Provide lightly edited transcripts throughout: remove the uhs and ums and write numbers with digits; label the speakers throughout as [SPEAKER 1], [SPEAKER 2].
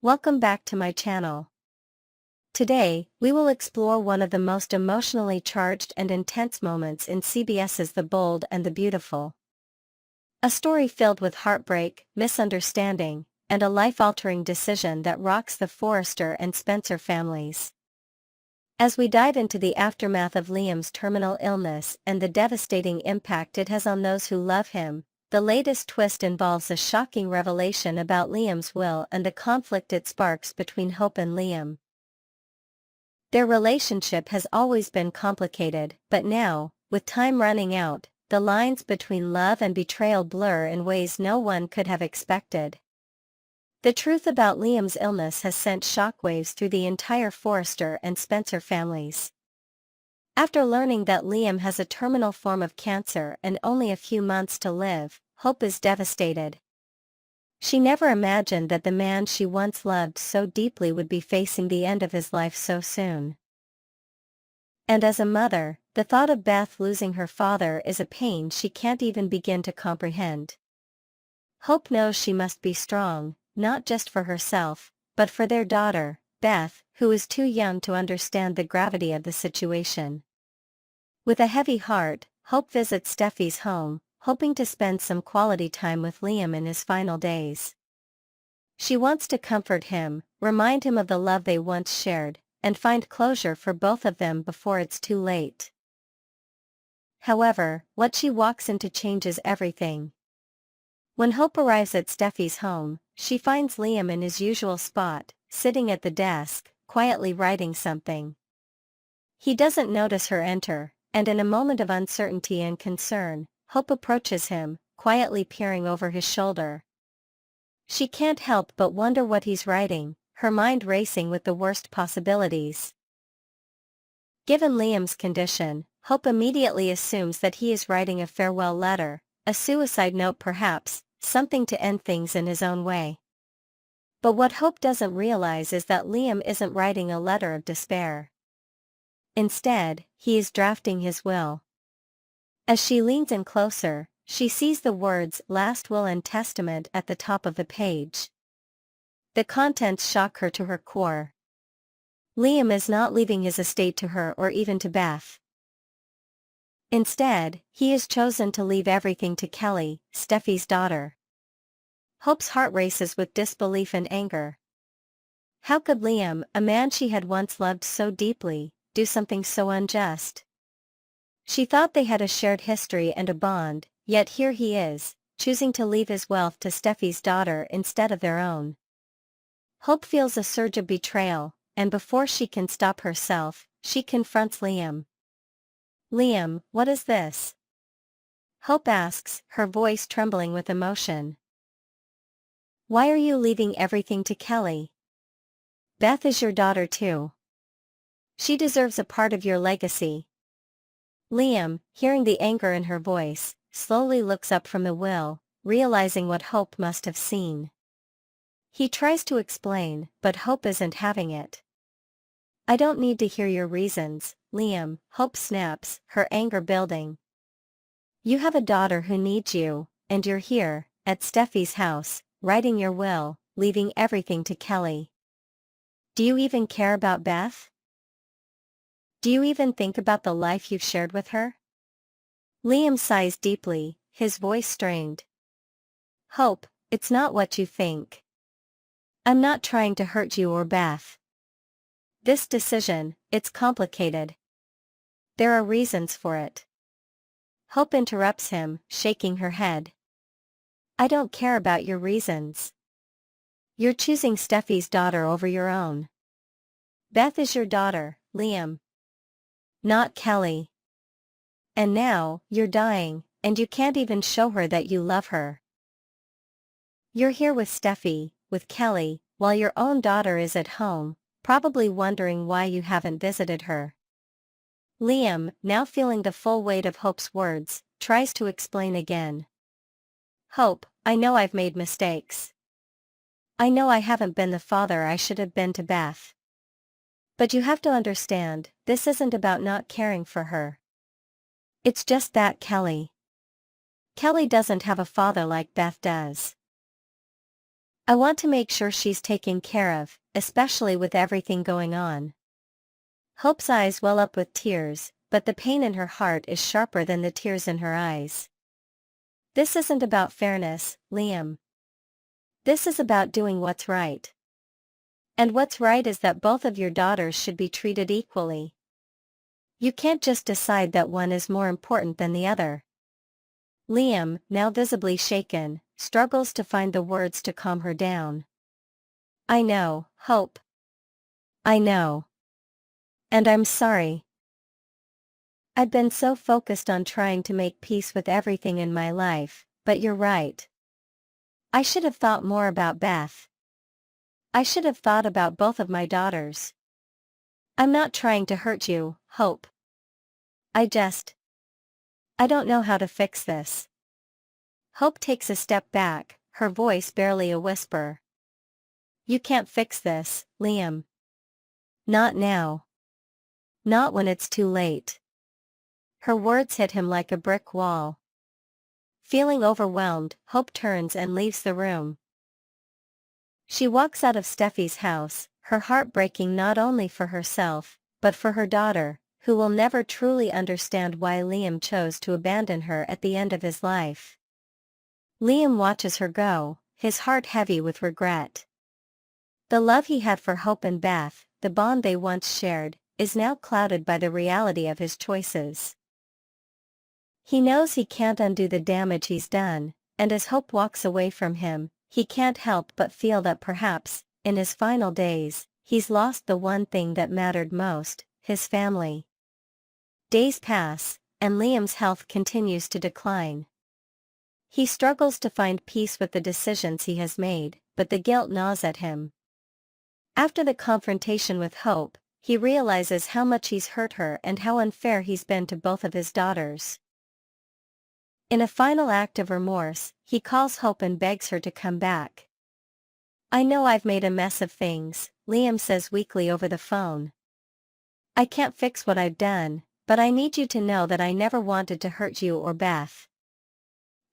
[SPEAKER 1] Welcome back to my channel. Today, we will explore one of the most emotionally charged and intense moments in CBS's The Bold and the Beautiful. A story filled with heartbreak, misunderstanding, and a life-altering decision that rocks the Forrester and Spencer families. As we dive into the aftermath of Liam's terminal illness and the devastating impact it has on those who love him, the latest twist involves a shocking revelation about Liam's will and the conflict it sparks between Hope and Liam. Their relationship has always been complicated, but now, with time running out, the lines between love and betrayal blur in ways no one could have expected. The truth about Liam's illness has sent shockwaves through the entire Forrester and Spencer families. After learning that Liam has a terminal form of cancer and only a few months to live, Hope is devastated. She never imagined that the man she once loved so deeply would be facing the end of his life so soon. And as a mother, the thought of Beth losing her father is a pain she can't even begin to comprehend. Hope knows she must be strong, not just for herself, but for their daughter, Beth, who is too young to understand the gravity of the situation. With a heavy heart, Hope visits Steffi's home, hoping to spend some quality time with Liam in his final days. She wants to comfort him, remind him of the love they once shared, and find closure for both of them before it's too late. However, what she walks into changes everything. When Hope arrives at Steffi's home, she finds Liam in his usual spot, sitting at the desk, quietly writing something. He doesn't notice her enter, and in a moment of uncertainty and concern, Hope approaches him, quietly peering over his shoulder. She can't help but wonder what he's writing, her mind racing with the worst possibilities. Given Liam's condition, Hope immediately assumes that he is writing a farewell letter, a suicide note perhaps, something to end things in his own way. But what Hope doesn't realize is that Liam isn't writing a letter of despair. Instead, he is drafting his will. As she leans in closer, she sees the words "Last Will and Testament" at the top of the page. The contents shock her to her core. Liam is not leaving his estate to her or even to Beth. Instead, he has chosen to leave everything to Kelly, Steffi's daughter. Hope's heart races with disbelief and anger. How could Liam, a man she had once loved so deeply, do something so unjust? She thought they had a shared history and a bond, yet here he is, choosing to leave his wealth to Steffi's daughter instead of their own. Hope feels a surge of betrayal, and before she can stop herself, she confronts Liam. "Liam, what is this?" Hope asks, her voice trembling with emotion. "Why are you leaving everything to Kelly? Beth is your daughter too. She deserves a part of your legacy." Liam, hearing the anger in her voice, slowly looks up from the will, realizing what Hope must have seen. He tries to explain, but Hope isn't having it. "I don't need to hear your reasons, Liam," Hope snaps, her anger building. "You have a daughter who needs you, and you're here, at Steffi's house, writing your will, leaving everything to Kelly. Do you even care about Beth? Do you even think about the life you've shared with her?" Liam sighs deeply, his voice strained. "Hope, it's not what you think. I'm not trying to hurt you or Beth. This decision, it's complicated. There are reasons for it." Hope interrupts him, shaking her head. "I don't care about your reasons. You're choosing Steffi's daughter over your own. Beth is your daughter, Liam. Not Kelly. And now, you're dying, and you can't even show her that you love her. You're here with Steffi, with Kelly, while your own daughter is at home, probably wondering why you haven't visited her." Liam, now feeling the full weight of Hope's words, tries to explain again. "Hope, I know I've made mistakes. I know I haven't been the father I should have been to Beth. But you have to understand, this isn't about not caring for her. It's just that Kelly doesn't have a father like Beth does." I want to make sure she's taken care of, especially with everything going on. Hope's eyes well up with tears, but the pain in her heart is sharper than the tears in her eyes. This isn't about fairness, Liam. This is about doing what's right. And what's right is that both of your daughters should be treated equally. You can't just decide that one is more important than the other. Liam, now visibly shaken, struggles to find the words to calm her down. I know, Hope. I know. And I'm sorry. I'd been so focused on trying to make peace with everything in my life, but you're right. I should have thought more about Beth. I should have thought about both of my daughters. I'm not trying to hurt you, Hope. I don't know how to fix this. Hope takes a step back, her voice barely a whisper. You can't fix this, Liam. Not now. Not when it's too late. Her words hit him like a brick wall. Feeling overwhelmed, Hope turns and leaves the room. She walks out of Steffi's house, her heart breaking not only for herself, but for her daughter, who will never truly understand why Liam chose to abandon her at the end of his life. Liam watches her go, his heart heavy with regret. The love he had for Hope and Beth, the bond they once shared, is now clouded by the reality of his choices. He knows he can't undo the damage he's done, and as Hope walks away from him, he can't help but feel that perhaps, in his final days, he's lost the one thing that mattered most, his family. Days pass, and Liam's health continues to decline. He struggles to find peace with the decisions he has made, but the guilt gnaws at him. After the confrontation with Hope, he realizes how much he's hurt her and how unfair he's been to both of his daughters. In a final act of remorse, he calls Hope and begs her to come back. I know I've made a mess of things, Liam says weakly over the phone. I can't fix what I've done, but I need you to know that I never wanted to hurt you or Beth.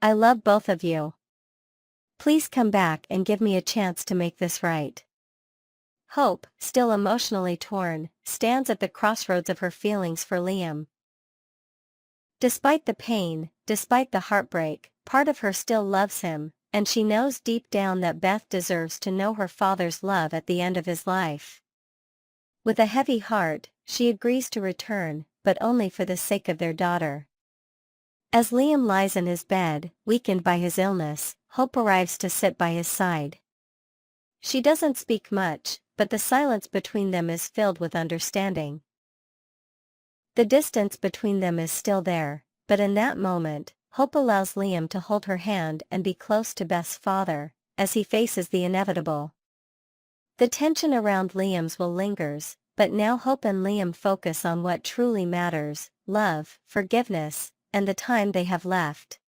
[SPEAKER 1] I love both of you. Please come back and give me a chance to make this right. Hope, still emotionally torn, stands at the crossroads of her feelings for Liam. Despite the pain, despite the heartbreak, part of her still loves him, and she knows deep down that Beth deserves to know her father's love at the end of his life. With a heavy heart, she agrees to return, but only for the sake of their daughter. As Liam lies in his bed, weakened by his illness, Hope arrives to sit by his side. She doesn't speak much, but the silence between them is filled with understanding. The distance between them is still there, but in that moment, Hope allows Liam to hold her hand and be close to Beth's father, as he faces the inevitable. The tension around Liam's will lingers, but now Hope and Liam focus on what truly matters: love, forgiveness, and the time they have left.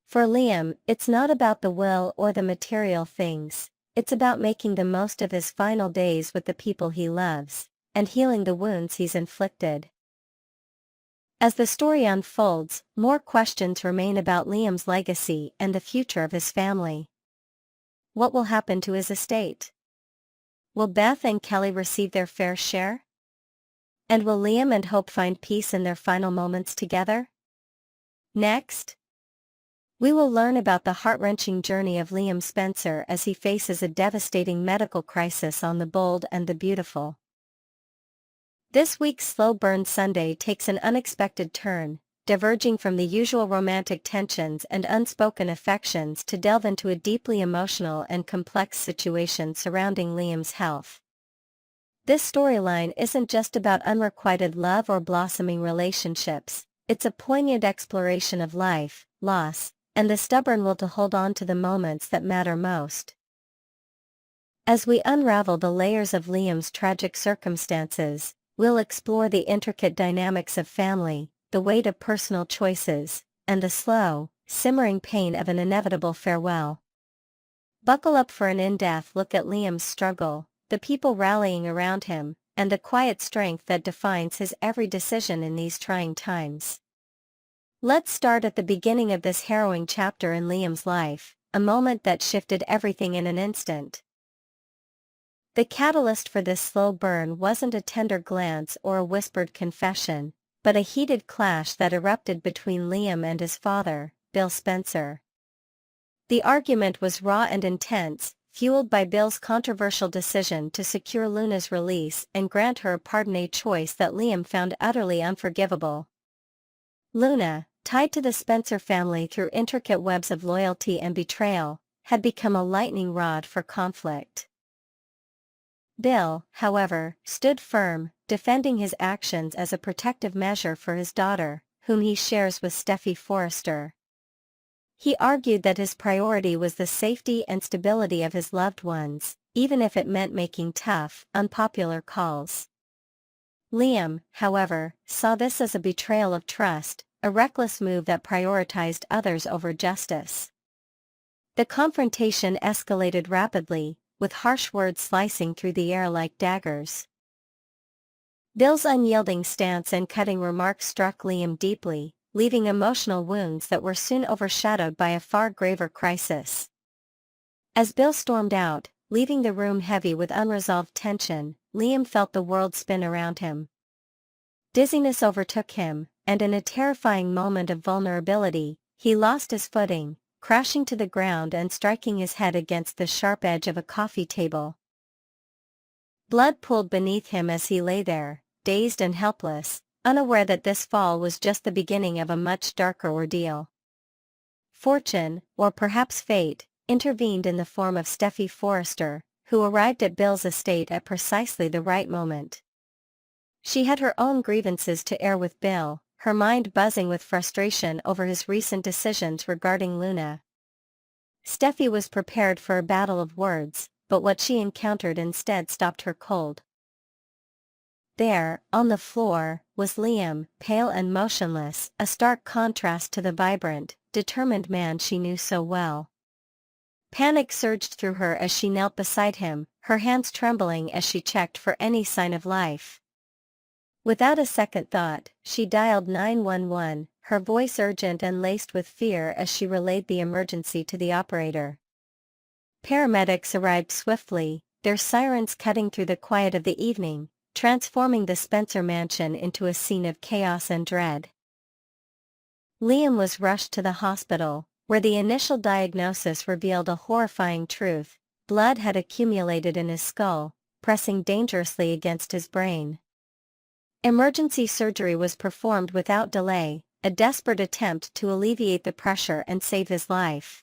[SPEAKER 1] For Liam, it's not about the will or the material things, it's about making the most of his final days with the people he loves, and healing the wounds he's inflicted. As the story unfolds, more questions remain about Liam's legacy and the future of his family. What will happen to his estate? Will Beth and Kelly receive their fair share? And will Liam and Hope find peace in their final moments together? Next, we will learn about the heart-wrenching journey of Liam Spencer as he faces a devastating medical crisis on The Bold and the Beautiful. This week's Slow Burn Sunday takes an unexpected turn, diverging from the usual romantic tensions and unspoken affections to delve into a deeply emotional and complex situation surrounding Liam's health. This storyline isn't just about unrequited love or blossoming relationships, it's a poignant exploration of life, loss, and the stubborn will to hold on to the moments that matter most. As we unravel the layers of Liam's tragic circumstances, we'll explore the intricate dynamics of family, the weight of personal choices, and the slow, simmering pain of an inevitable farewell. Buckle up for an in-depth look at Liam's struggle, the people rallying around him, and the quiet strength that defines his every decision in these trying times. Let's start at the beginning of this harrowing chapter in Liam's life, a moment that shifted everything in an instant. The catalyst for this slow burn wasn't a tender glance or a whispered confession, but a heated clash that erupted between Liam and his father, Bill Spencer. The argument was raw and intense, fueled by Bill's controversial decision to secure Luna's release and grant her a pardon, a choice that Liam found utterly unforgivable. Luna, tied to the Spencer family through intricate webs of loyalty and betrayal, had become a lightning rod for conflict. Bill, however, stood firm, defending his actions as a protective measure for his daughter, whom he shares with Steffi Forrester. He argued that his priority was the safety and stability of his loved ones, even if it meant making tough, unpopular calls. Liam, however, saw this as a betrayal of trust, a reckless move that prioritized others over justice. The confrontation escalated rapidly, with harsh words slicing through the air like daggers. Bill's unyielding stance and cutting remarks struck Liam deeply, leaving emotional wounds that were soon overshadowed by a far graver crisis. As Bill stormed out, leaving the room heavy with unresolved tension, Liam felt the world spin around him. Dizziness overtook him, and in a terrifying moment of vulnerability, he lost his footing, crashing to the ground and striking his head against the sharp edge of a coffee table. Blood pooled beneath him as he lay there, dazed and helpless, unaware that this fall was just the beginning of a much darker ordeal. Fortune, or perhaps fate, intervened in the form of Steffi Forrester, who arrived at Bill's estate at precisely the right moment. She had her own grievances to air with Bill, her mind buzzing with frustration over his recent decisions regarding Luna. Steffi was prepared for a battle of words, but what she encountered instead stopped her cold. There, on the floor, was Liam, pale and motionless, a stark contrast to the vibrant, determined man she knew so well. Panic surged through her as she knelt beside him, her hands trembling as she checked for any sign of life. Without a second thought, she dialed 911, her voice urgent and laced with fear as she relayed the emergency to the operator. Paramedics arrived swiftly, their sirens cutting through the quiet of the evening, transforming the Spencer mansion into a scene of chaos and dread. Liam was rushed to the hospital, where the initial diagnosis revealed a horrifying truth: blood had accumulated in his skull, pressing dangerously against his brain. Emergency surgery was performed without delay, a desperate attempt to alleviate the pressure and save his life.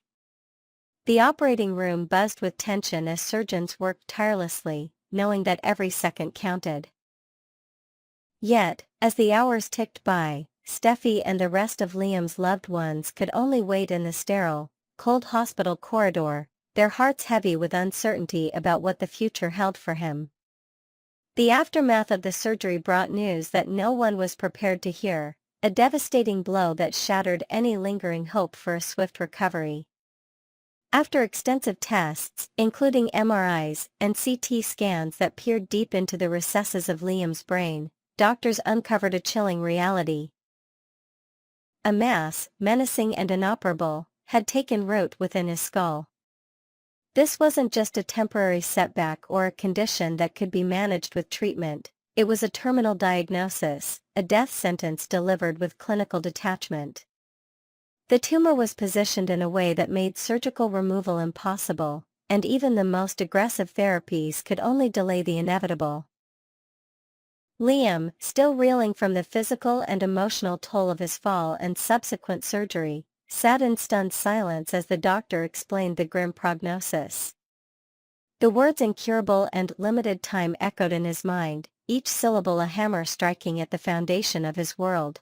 [SPEAKER 1] The operating room buzzed with tension as surgeons worked tirelessly, knowing that every second counted. Yet, as the hours ticked by, Steffi and the rest of Liam's loved ones could only wait in the sterile, cold hospital corridor, their hearts heavy with uncertainty about what the future held for him. The aftermath of the surgery brought news that no one was prepared to hear, a devastating blow that shattered any lingering hope for a swift recovery. After extensive tests, including MRIs and CT scans that peered deep into the recesses of Liam's brain, doctors uncovered a chilling reality. A mass, menacing and inoperable, had taken root within his skull. This wasn't just a temporary setback or a condition that could be managed with treatment, it was a terminal diagnosis, a death sentence delivered with clinical detachment. The tumor was positioned in a way that made surgical removal impossible, and even the most aggressive therapies could only delay the inevitable. Liam, still reeling from the physical and emotional toll of his fall and subsequent surgery, sat in stunned silence as the doctor explained the grim prognosis. The words incurable and limited time echoed in his mind, each syllable a hammer striking at the foundation of his world.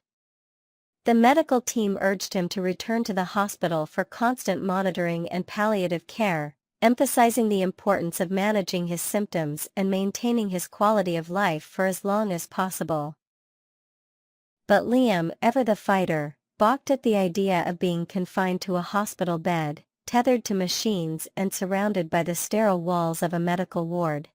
[SPEAKER 1] The medical team urged him to return to the hospital for constant monitoring and palliative care, emphasizing the importance of managing his symptoms and maintaining his quality of life for as long as possible. But Liam, ever the fighter, balked at the idea of being confined to a hospital bed, tethered to machines and surrounded by the sterile walls of a medical ward.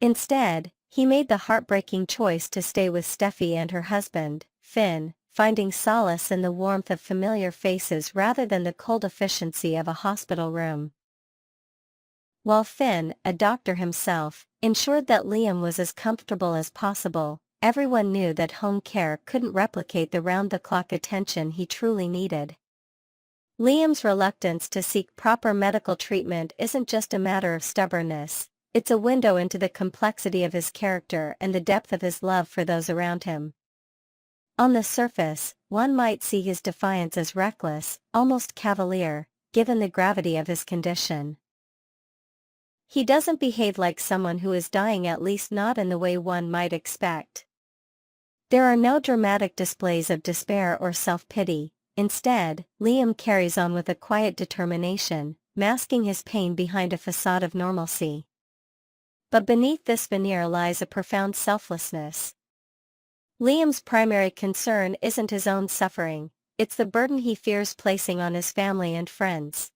[SPEAKER 1] Instead, he made the heartbreaking choice to stay with Steffi and her husband, Finn, finding solace in the warmth of familiar faces rather than the cold efficiency of a hospital room. While Finn, a doctor himself, ensured that Liam was as comfortable as possible, everyone knew that home care couldn't replicate the round-the-clock attention he truly needed. Liam's reluctance to seek proper medical treatment isn't just a matter of stubbornness, it's a window into the complexity of his character and the depth of his love for those around him. On the surface, one might see his defiance as reckless, almost cavalier, given the gravity of his condition. He doesn't behave like someone who is dying, at least not in the way one might expect. There are no dramatic displays of despair or self-pity. Instead, Liam carries on with a quiet determination, masking his pain behind a facade of normalcy. But beneath this veneer lies a profound selflessness. Liam's primary concern isn't his own suffering, it's the burden he fears placing on his family and friends.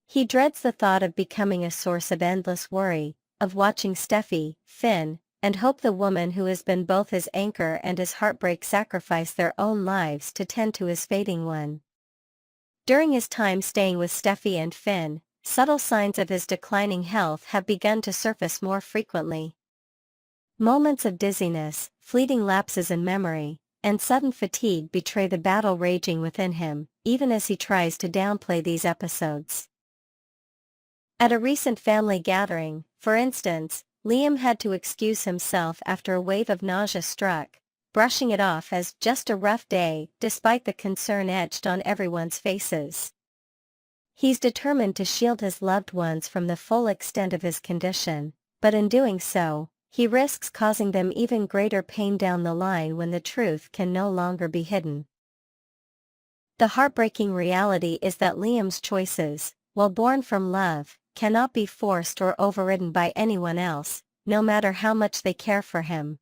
[SPEAKER 1] He dreads the thought of becoming a source of endless worry, of watching Steffi, Finn, and Hope, the woman who has been both his anchor and his heartbreak, sacrifice their own lives to tend to his fading one. During his time staying with Steffi and Finn, subtle signs of his declining health have begun to surface more frequently. Moments of dizziness, fleeting lapses in memory, and sudden fatigue betray the battle raging within him, even as he tries to downplay these episodes. At a recent family gathering, for instance, Liam had to excuse himself after a wave of nausea struck, brushing it off as just a rough day, despite the concern etched on everyone's faces. He's determined to shield his loved ones from the full extent of his condition, but in doing so, he risks causing them even greater pain down the line when the truth can no longer be hidden. The heartbreaking reality is that Liam's choices, while born from love, cannot be forced or overridden by anyone else, no matter how much they care for him.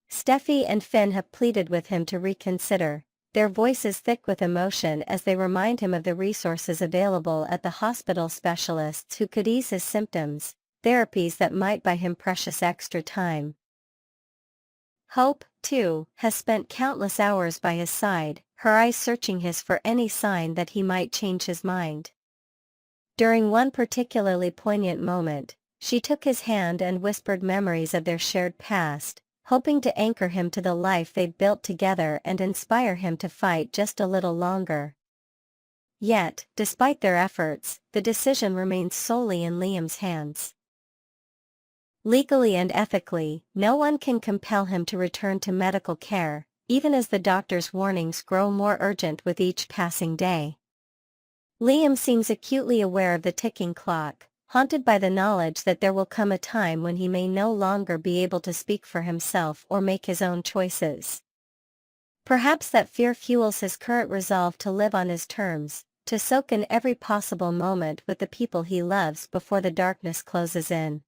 [SPEAKER 1] Steffi and Finn have pleaded with him to reconsider, their voices thick with emotion as they remind him of the resources available at the hospital, specialists who could ease his symptoms, therapies that might buy him precious extra time. Hope, too, has spent countless hours by his side, her eyes searching his for any sign that he might change his mind. During one particularly poignant moment, she took his hand and whispered memories of their shared past, hoping to anchor him to the life they'd built together and inspire him to fight just a little longer. Yet, despite their efforts, the decision remains solely in Liam's hands. Legally and ethically, no one can compel him to return to medical care, even as the doctor's warnings grow more urgent with each passing day. Liam seems acutely aware of the ticking clock, haunted by the knowledge that there will come a time when he may no longer be able to speak for himself or make his own choices. Perhaps that fear fuels his current resolve to live on his terms, to soak in every possible moment with the people he loves before the darkness closes in.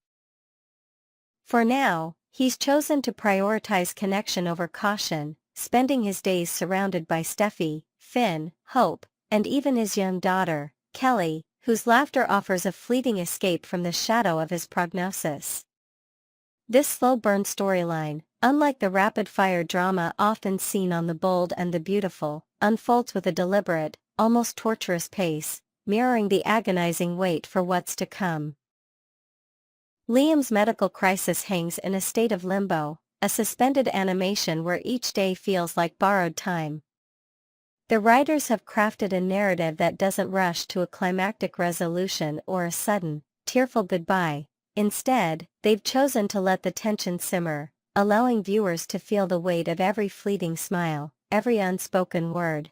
[SPEAKER 1] For now, he's chosen to prioritize connection over caution, spending his days surrounded by Steffi, Finn, Hope, and even his young daughter, Kelly, whose laughter offers a fleeting escape from the shadow of his prognosis. This slow-burn storyline, unlike the rapid-fire drama often seen on The Bold and the Beautiful, unfolds with a deliberate, almost torturous pace, mirroring the agonizing wait for what's to come. Liam's medical crisis hangs in a state of limbo, a suspended animation where each day feels like borrowed time. The writers have crafted a narrative that doesn't rush to a climactic resolution or a sudden, tearful goodbye. Instead, they've chosen to let the tension simmer, allowing viewers to feel the weight of every fleeting smile, every unspoken word.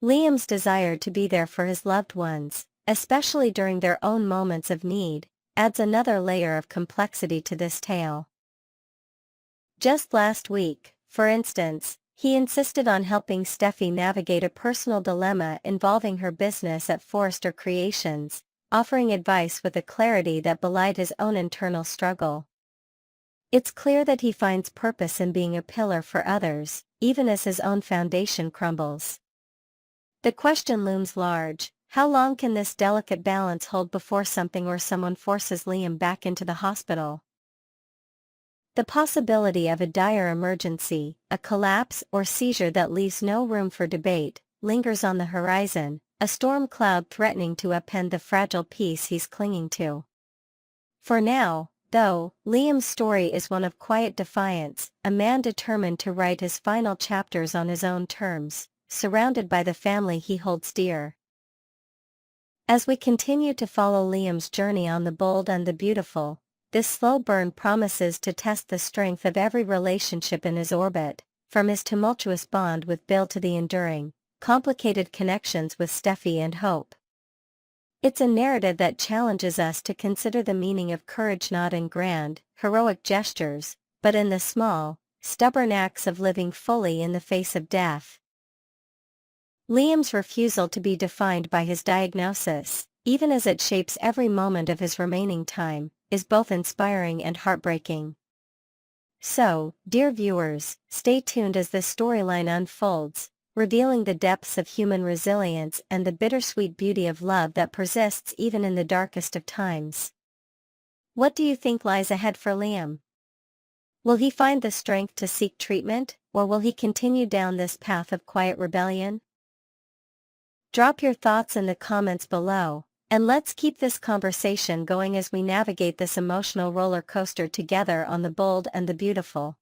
[SPEAKER 1] Liam's desire to be there for his loved ones, especially during their own moments of need, adds another layer of complexity to this tale. Just last week, for instance, he insisted on helping Steffi navigate a personal dilemma involving her business at Forrester Creations, offering advice with a clarity that belied his own internal struggle. It's clear that he finds purpose in being a pillar for others, even as his own foundation crumbles. The question looms large: how long can this delicate balance hold before something or someone forces Liam back into the hospital? The possibility of a dire emergency, a collapse or seizure that leaves no room for debate, lingers on the horizon, a storm cloud threatening to upend the fragile peace he's clinging to. For now, though, Liam's story is one of quiet defiance, a man determined to write his final chapters on his own terms, surrounded by the family he holds dear. As we continue to follow Liam's journey on The Bold and the Beautiful, this slow burn promises to test the strength of every relationship in his orbit, from his tumultuous bond with Bill to the enduring, complicated connections with Steffi and Hope. It's a narrative that challenges us to consider the meaning of courage not in grand, heroic gestures, but in the small, stubborn acts of living fully in the face of death. Liam's refusal to be defined by his diagnosis, even as it shapes every moment of his remaining time, is both inspiring and heartbreaking. So, dear viewers, stay tuned as this storyline unfolds, revealing the depths of human resilience and the bittersweet beauty of love that persists even in the darkest of times. What do you think lies ahead for Liam? Will he find the strength to seek treatment, or will he continue down this path of quiet rebellion? Drop your thoughts in the comments below, and let's keep this conversation going as we navigate this emotional roller coaster together on The Bold and the Beautiful.